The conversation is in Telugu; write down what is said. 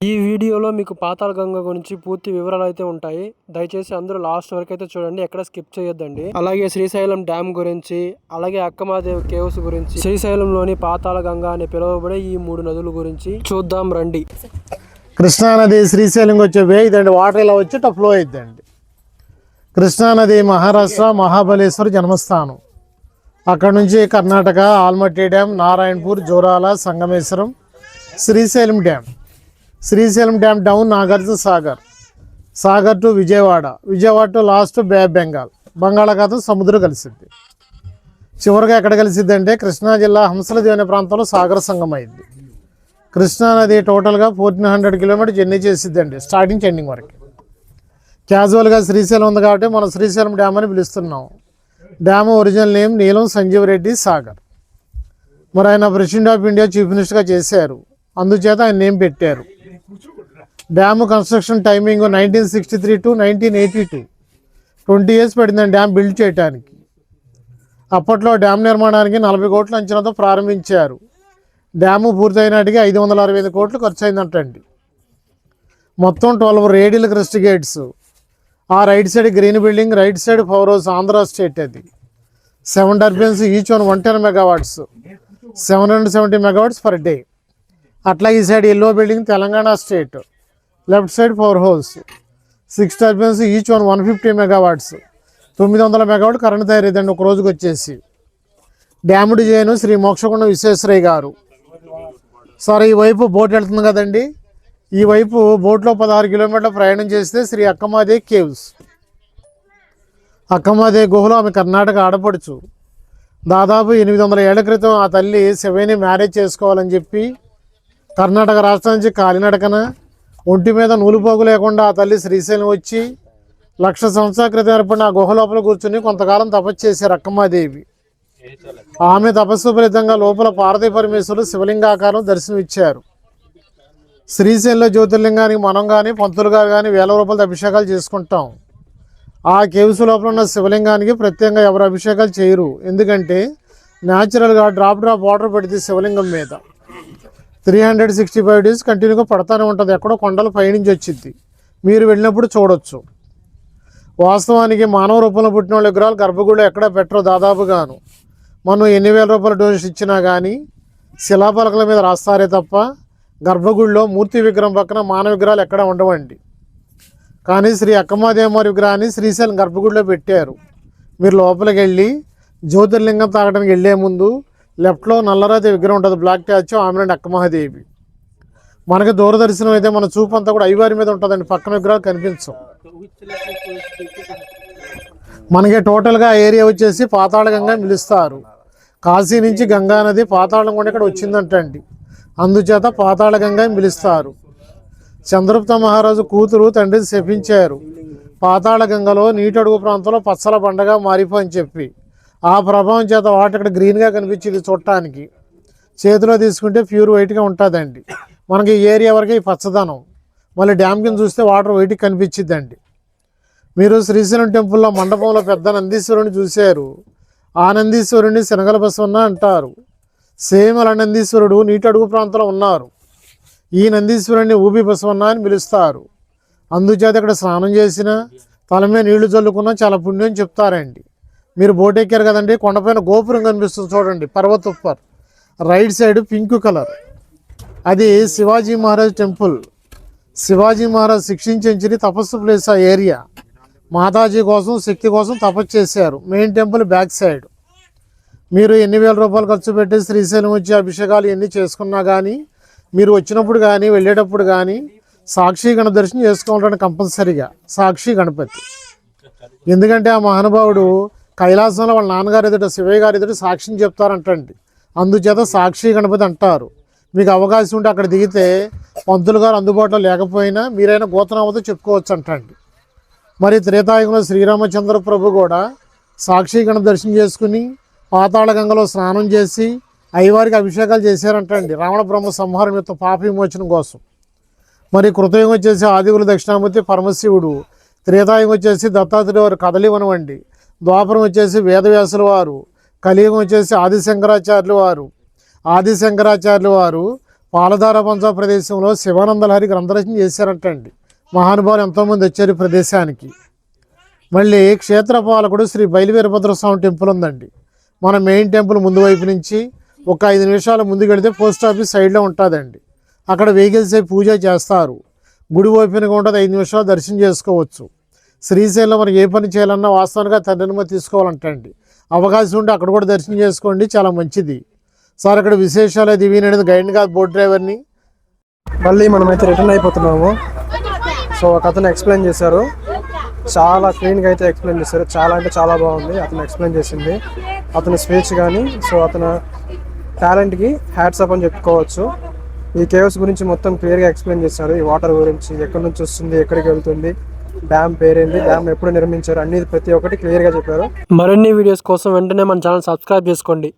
ఈ వీడియోలో మీకు పాతాళగంగ గురించి పూర్తి వివరాలు అయితే ఉంటాయి. దయచేసి అందరూ లాస్ట్ వరకు అయితే చూడండి, ఎక్కడ స్కిప్ చేయొద్దండి. అలాగే శ్రీశైలం డ్యామ్ గురించి, అలాగే అక్కమాదేవి కేవ్స్ గురించి, శ్రీశైలంలోని పాతాళగంగ అని పిలువబడే ఈ 3 నదుల గురించి చూద్దాం రండి. కృష్ణానది శ్రీశైలం వచ్చే వే ఇదండి. వాటర్ ఇలా వచ్చి ఫ్లో అయిద్దండి. కృష్ణానది మహారాష్ట్ర మహాబలేశ్వర్ జన్మస్థానం. అక్కడ నుంచి Karnataka Almatti dam, Narayanpur, Jorala, Sangameswaram, Srisailam dam. Srisailam dam down Nagarjuna Sagar, Sagar to Vijayawada, Vijayawada to last bay of Bengal, బంగాళాఖాతం సముద్రం కలిసిద్ది. చివరిగా ఎక్కడ కలిసిద్ది అంటే కృష్ణా జిల్లా హంసలదేవి అనే ప్రాంతంలో సాగర సంగం అయింది. కృష్ణానది టోటల్గా 1400 కిలోమీటర్ జర్నీ చేసిద్దండి, స్టార్టింగ్ ఎండింగ్ వరకు. క్యాజువల్గా శ్రీశైలం ఉంది కాబట్టి మనం శ్రీశైలం డ్యామ్ అని పిలుస్తున్నాం. డ్యామ్ ఒరిజినల్ నేమ్ నీలం సంజీవ్ రెడ్డి సాగర్. మరి ఆయన ప్రెసిడెంట్ ఆఫ్ ఇండియా చీఫ్ మినిస్టర్గా చేశారు, అందుచేత ఆయన నేమ్ పెట్టారు. Dam construction timing 1963 to 1982, 20 years పడిందండి డ్యామ్ బిల్డ్ చేయడానికి. అప్పట్లో డ్యామ్ నిర్మాణానికి 40 కోట్ల అంచనాతో ప్రారంభించారు. డ్యాము పూర్తయినాటికి 565 కోట్లు ఖర్చు అయిందంటండి. మొత్తం 12 రేడియల్ క్రస్ట్ గేట్స్. ఆ right side green building, right side power house, Andhra state అది. 7 turbines, each 110 megawatts, 770 megawatts per day. అట్లా ఈ side yellow building Telangana state, left side power house, 6 turbines, each 150 megawatts, 900 megawatt current తయారైందండి ఒక రోజుకి వచ్చేసి. డ్యామ్ డిజైన్ శ్రీ మోక్షగుండం విశ్వేశ్వరయ్య గారు. సార్ ఈ వైపు బోట్ వెళ్తుంది కదండి, ఈ వైపు బోట్లో 16 కిలోమీటర్ల ప్రయాణం చేస్తే శ్రీ అక్కమాదేవి కేవ్స్. అక్కమాదేవి గుహలో ఆమె కర్ణాటక ఆడపడుచు. దాదాపు 800 ఏళ్ల క్రితం ఆ తల్లి శివయ్యని మ్యారేజ్ చేసుకోవాలని చెప్పి కర్ణాటక రాష్ట్రం నుంచి కాలినడకన ఒంటి మీద నూలుపోగు లేకుండా ఆ తల్లి శ్రీశైలం వచ్చి 1,00,000 సంవత్సరాల క్రితం ఏర్పడిన ఆ గుహ లోపల కూర్చుని కొంతకాలం తపస్సు చేశారు అక్కమాదేవి. ఆమె తపస్సు ఫలితంగా లోపల పార్వతీ పరమేశ్వరులు శివలింగాకారం దర్శనమిచ్చారు. శ్రీశైలంలో జ్యోతిర్లింగానికి మనం కానీ పంతులుగా కానీ 1000 రూపాయలతో అభిషేకాలు చేసుకుంటాం. ఆ కేవ్స్ లోపల ఉన్న శివలింగానికి ప్రత్యేకంగా ఎవరు అభిషేకాలు చేయరు, ఎందుకంటే న్యాచురల్గా డ్రాప్ వాటర్ పెడితే శివలింగం మీద 365 days కంటిన్యూగా పడతానే ఉంటుంది. ఎక్కడో కొండలు పైనుంచి వచ్చింది, మీరు వెళ్ళినప్పుడు చూడొచ్చు. వాస్తవానికి మానవ రూపంలో పుట్టిన వాళ్ళ విగ్రహాలు గర్భగుడిలో ఎక్కడ పెట్టరు దాదాపుగాను. మనం ఎన్ని వేల రూపాయల డొనేషన్ ఇచ్చినా కానీ శిలాపలకల మీద రాస్తారే తప్ప గర్భగుడిలో మూర్తి విగ్రహం పక్కన మానవ విగ్రహాలు ఎక్కడ ఉండవండి. కానీ శ్రీ అక్కమాదేవి విగ్రహాన్ని శ్రీశైలం గర్భగుడిలో పెట్టారు. మీరు లోపలికి వెళ్ళి జ్యోతిర్లింగం తాగడానికి వెళ్ళే ముందు లెఫ్ట్లో నల్లరాతి విగ్రహం ఉంటుంది, బ్లాక్ ట్యాచ్, ఆమె అక్కమహాదేవి. మనకి దూరదర్శనం అయితే మన చూపు అంతా కూడా అయ్యవారి మీద ఉంటుందండి, పక్కన విగ్రహాలు కనిపించవు. మనకి టోటల్గా ఏరియా వచ్చేసి పాతాళగంగా పిలుస్తారు. కాశీ నుంచి గంగా నది పాతాళం కూడా ఇక్కడ వచ్చిందంటండి, అందుచేత పాతాళగంగా పిలుస్తారు. చంద్రగుప్త మహారాజు కూతురు తండ్రిని శపించారు, పాతాళగంగలో నీటి అడుగు ప్రాంతంలో పచ్చల బండగా మారిపోని చెప్పి. ఆ ప్రభావం చేత వాటర్ ఇక్కడ గ్రీన్గా కనిపించింది చూడటానికి. చేతిలో తీసుకుంటే ప్యూర్ వైట్గా ఉంటుందండి. మనకి ఈ ఏరియా వరకు ఈ పచ్చదనం. మళ్ళీ డ్యామ్ కింద చూస్తే వాటర్ వైట్గా కనిపించిద్దండి. మీరు శ్రీశైలం టెంపుల్లో మండపంలో పెద్ద నందీశ్వరుని చూశారు. ఆ నందీశ్వరుని శనగల బసవన్న అంటారు. సేమ్ అలా నందీశ్వరుడు నీటి అడుగు ప్రాంతంలో ఉన్నారు. ఈ నందీశ్వరుని ఊబి బసవన్న అని పిలుస్తారు. అందుచేత ఇక్కడ స్నానం చేసినా తల మీద నీళ్లు చల్లుకున్నా చాలా పుణ్యం చెప్తారండి. మీరు బోట్ ఎక్కారు కదండి, కొండపైన గోపురం కనిపిస్తుంది చూడండి, పర్వత ఉప్పర్ రైట్ సైడ్ పింక్ కలర్, అది Shivaji Maharaj temple. Shivaji Maharaj 16th century తపస్సు ప్లేస్. ఆ ఏరియా మాతాజీ కోసం, శక్తి కోసం తపస్సు చేశారు. Main temple back side. మీరు ఎన్ని వేల రూపాయలు ఖర్చు పెట్టి శ్రీశైలం వచ్చి అభిషేకాలు ఎన్ని చేసుకున్నా కానీ మీరు వచ్చినప్పుడు కానీ వెళ్ళేటప్పుడు కానీ సాక్షి గణ దర్శనం చేసుకోవాలంటే కంపల్సరీగా సాక్షి గణపతి. ఎందుకంటే ఆ మహానుభావుడు కైలాసంలో వాళ్ళ నాన్నగారు ఎదుట, శివయ్య గారు ఎదుట సాక్షిని చెప్తారంటండి, అందుచేత సాక్షి గణపతి అంటారు. మీకు అవకాశం ఉంటే అక్కడ దిగితే పంతులు గారు అందుబాటులో లేకపోయినా మీరైనా గోతనామతో చెప్పుకోవచ్చు అంటండి. మరి త్రేతాయుగంలో శ్రీరామచంద్ర ప్రభు కూడా సాక్షి గణ దర్శనం చేసుకుని పాతాళగంగలో స్నానం చేసి అయ్యవారికి అభిషేకాలు చేశారంటండి, రావణ బ్రహ్మ సంహారం యొక్క పాప విమోచనం కోసం. మరి కృతయుగం వచ్చేసి ఆదిగురు దక్షిణామూర్తి పరమశివుడు, త్రేతాయుగం వచ్చేసి దత్తాత్రేయ వారు కదలివనవండి, ద్వాపరం వచ్చేసి వేదవ్యాసుల వారు, కలియుగం వచ్చేసి ఆదిశంకరాచార్యులు వారు పాలధార పంచా ప్రదేశంలో శివానందలహరి గ్రంథరచన చేశారటండి. మహానుభావులు ఎంతోమంది వచ్చారు ఈ ప్రదేశానికి. మళ్ళీ క్షేత్రపాలకుడు శ్రీ బయలువీరభద్ర స్వామి టెంపుల్ ఉందండి. మన మెయిన్ టెంపుల్ ముందు వైపు నుంచి ఒక 5 నిమిషాలు ముందుకు వెళితే పోస్ట్ ఆఫీస్ సైడ్లో ఉంటుందండి. అక్కడ వెహికల్స్ అయి పూజ చేస్తారు. గుడి ఓపెన్గా ఉంటుంది, 5 నిమిషాలు దర్శనం చేసుకోవచ్చు. శ్రీశైలం మనకి ఏ పని చేయాలన్నా వాస్తవానికి తండ్రి అనుమతి తీసుకోవాలంటండి. అవకాశం ఉంటే అక్కడ కూడా దర్శనం చేసుకోండి, చాలా మంచిది. సార్ అక్కడ విశేషాలు అది ఇవి అనేది గైడ్ కాదు, బోట్ డ్రైవర్ని. మళ్ళీ మనమైతే రిటర్న్ అయిపోతున్నాము. సో ఒక అతను ఎక్స్ప్లెయిన్ చేశారు, చాలా క్లీన్గా అయితే ఎక్స్ప్లెయిన్ చేశారు. చాలా అంటే చాలా బాగుంది అతను ఎక్స్ప్లెయిన్ చేసింది. అతని స్పీచ్ కానీ, సో అతను టాలెంట్కి హ్యాట్స్ అప్ అని చెప్పుకోవచ్చు. ఈ కేవ్స్ గురించి మొత్తం క్లియర్గా ఎక్స్ప్లెయిన్ చేశారు. ఈ వాటర్ గురించి, ఎక్కడి నుంచి వస్తుంది, ఎక్కడికి వెళ్తుంది, డ్యామ్ పేరేంటి, డ్యామ్ ఎప్పుడు నిర్మించారు, అన్ని ప్రతి ఒక్కటి క్లియర్గా చెప్పారు. మరిన్ని వీడియోస్ కోసం వెంటనే మన ఛానల్ సబ్స్క్రైబ్ చేసుకోండి.